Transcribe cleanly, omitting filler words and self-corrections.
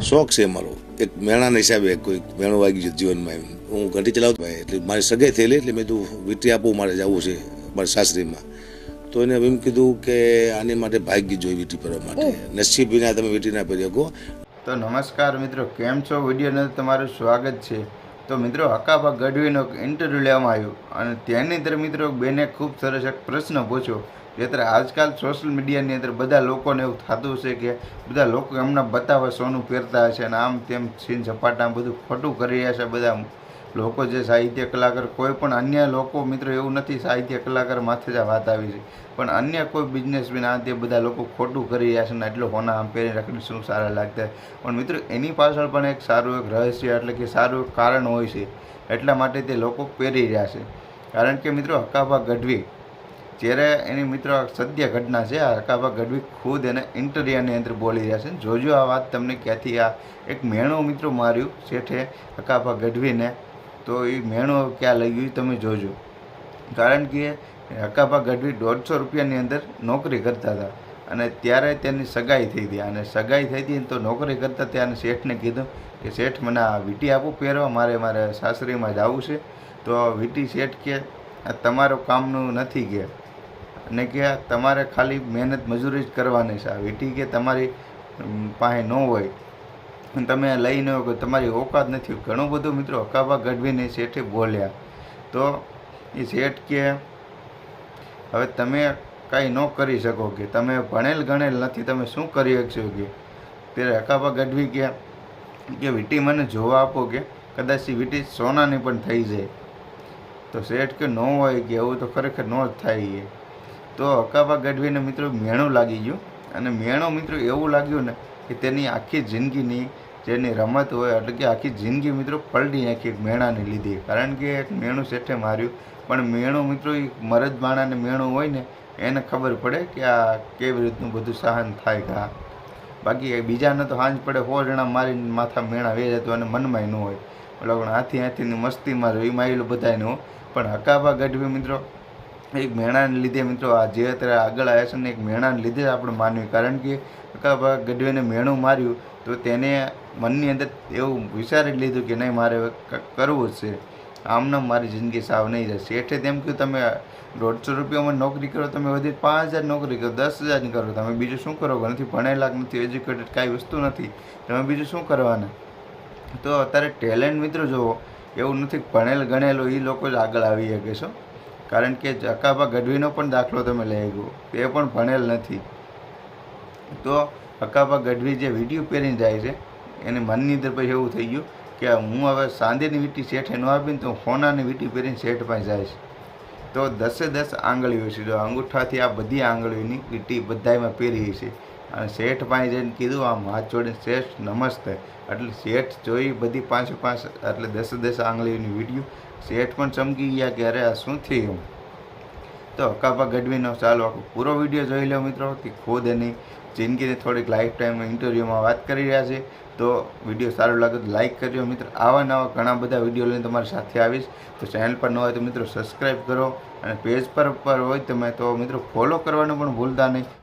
શોખ છે મારો એક મેણાના હિસાબે કોઈ મેણો વાગી ગયો જીવનમાં એમ હું ઘંટી ચલાવતો ભાઈ એટલે મારી સગાઈ થયેલી એટલે મેં તું વીંટી આપવું મારે જવું છે મારી સાસરીમાં તો એને એમ કીધું કે આની માટે ભાગી જોઈએ વીંટી ભરવા માટે નસીબ વિના તમે વીંટી ના ભરી શકો. તો નમસ્કાર મિત્રો, કેમ છો? વિડીયોને તમારું સ્વાગત છે. તો મિત્રો, હકાભા ગઢવીનો ઇન્ટરવ્યૂ લેવામાં આવ્યું અને તેની અંદર મિત્રો બેને ખૂબ સરસ એક પ્રશ્ન પૂછ્યો. જેથી આજકાલ સોશિયલ મીડિયાની અંદર બધા લોકોને એવું થતું છે કે બધા લોકો એમના બતાવવા સોનું પહેરતા હશે અને આમ તેમ સીન સપાટા બધું ખોટું કરી રહ્યા છે. બધા લોકો જે સાહિત્ય કલાકાર, કોઈ પણ અન્ય લોકો મિત્રો એવું નથી સાહિત્ય કલાકાર માથે જ વાત આવી છે, પણ અન્ય કોઈ બિઝનેસમેન આ તે બધા લોકો ખોટું કરી રહ્યા છે ને એટલો હોના આમ પહેરી રાખીને શું સારા લાગતા. પણ મિત્રો એની પાછળ પણ એક સારું એક રહસ્ય એટલે કે સારું એક કારણ હોય છે, એટલા માટે તે લોકો પહેરી રહ્યા છે. કારણ કે મિત્રો હકાભા ગઢવી જ્યારે એની મિત્રો સત્ય ઘટના છે. આ હકાભા ગઢવી ખુદ એને ઇન્ટરવ્યુની અંદર બોલી રહ્યા છે. જોજો આ વાત તમને ક્યાંથી આ એક મેણું મિત્રો માર્યું શેઠે હકાભા ગઢવીને, તો એ મેણું ક્યાં લઈ ગયું તમે જોજો. કારણ કે હકાભા ગઢવી 150 રૂપિયાની અંદર નોકરી કરતા હતા અને ત્યારે તેની સગાઈ થઈ હતી. અને સગાઈ થઈ હતી તો નોકરી કરતા ત્યારે શેઠને કીધું કે શેઠ મને આ વીંટી આપું પહેરવા, મારે સાસરીમાં જવું છે. તો વીંટી શેઠ કે આ તમારું કામનું નથી કે, અને કે તમારે ખાલી મહેનત મજૂરી જ કરવાની છે. આ વીંટી કે તમારી પાસે ન હોય તમે લઈ ન હોય, તમારી ઓકાત નથી. ઘણું બધું મિત્રો હકાભા ગઢવીને શેઠે બોલ્યા. તો એ શેઠ કે હવે તમે કાંઈ ન કરી શકો કે તમે ભણેલ ગણેલ નથી, તમે શું કરી શકશો કે. ત્યારે હકાભા ગઢવી કે વીંટી મને જોવા આપો કે કદાચ એ વીંટી સોનાની પણ થઈ જાય. તો શેઠ કે ન હોય કે એવું તો ખરેખર ન જ થાય. તો હકાભા ગઢવીને મિત્રો મેણું લાગી ગયું અને મેણું મિત્રો એવું લાગ્યું ને કે તેની આખી જિંદગીની જેની રમત હોય એટલે કે આખી જિંદગી મિત્રો પલટી નાખી એક મેણાને લીધે. કારણ કે એક મેણું શેઠે માર્યું, પણ મેણું મિત્રો એ મરદ માણાને મેણું હોય ને એને ખબર પડે કે આ કેવી રીતનું બધું સહન થાય કે આ. બાકી બીજાને તો સાંજ પડે 100 જણા મારીને માથા મેણા વે જતો અને મનમાં ન હોય, એટલે પણ હાથીની મસ્તી માર્યો એ મારેલું બધાને હોય. પણ હકાભા ગઢવી મિત્રો એક મેણાને લીધે મિત્રો આ જે અત્યારે આગળ આવ્યા છે ને એક મેણાને લીધે જ આપણે માનવી. કારણ કે હકાભા ગઢવીને મેણું માર્યું તો તેને મનની અંદર એવું વિચારી લીધું કે નહીં મારે કરવું જ છે, આમને મારી જિંદગી સાવ નહીં જાય. શેઠે તેમ કહ્યું તમે 150 રૂપિયામાં નોકરી કરો, તમે વધી 5000 નોકરી કરો, 10,000 કરો, તમે બીજું શું કરો? નથી ભણેલા, નથી એજ્યુકેટેડ, કાંઈ વસ્તુ નથી, તમે બીજું શું કરવાના? તો અત્યારે ટેલેન્ટ મિત્રો જુઓ, એવું નથી ભણેલ ગણેલો એ લોકો જ આગળ આવી શકે છો. કારણ કે હકાભા ગઢવીનો પણ દાખલો તમે લઈ ગયો, તે પણ ભણેલ નથી. તો હકાભા ગઢવી જે વિડીયો પહેરીને જાય છે એને મનની અંદર પછી એવું થઈ ગયું કે હું હવે સાંધેની વીંટી શેઠે ન આપીને તો હોનાની વીંટી પહેરીને શેઠ પાસે જાય છે. તો 10 આંગળીઓ છે, જો અંગૂઠાથી આ બધી આંગળીઓની વીંટી બધામાં પહેરી છે. અને શેઠ પાસે જઈને કીધું આમ હાથ જોડીને શેઠ નમસ્તે, એટલે શેઠ જોઈ બધી 5 એટલે 10 આંગળીઓની વિડીયો. શેઠ પણ ચમકી ગયા કે અરે આ શું થયું. તો હકાભા ગઢવીનો ચાલો આખો પૂરો વિડીયો જોઈ લો મિત્રો. કે ખુદ એની જિંદગીની થોડીક લાઈફ ટાઈમ ઇન્ટરવ્યૂમાં વાત કરી રહ્યા છે. તો વિડીયો સારો લાગે તો લાઇક કરજો મિત્રો. આવા નવા ઘણા બધા વિડીયો લઈને તમારી સાથે આવીશ. તો ચેનલ પર ન હોય તો મિત્રો સબસ્ક્રાઈબ કરો, અને પેજ પર હોય તમે તો મિત્રો ફોલો કરવાનું પણ ભૂલતા નહીં.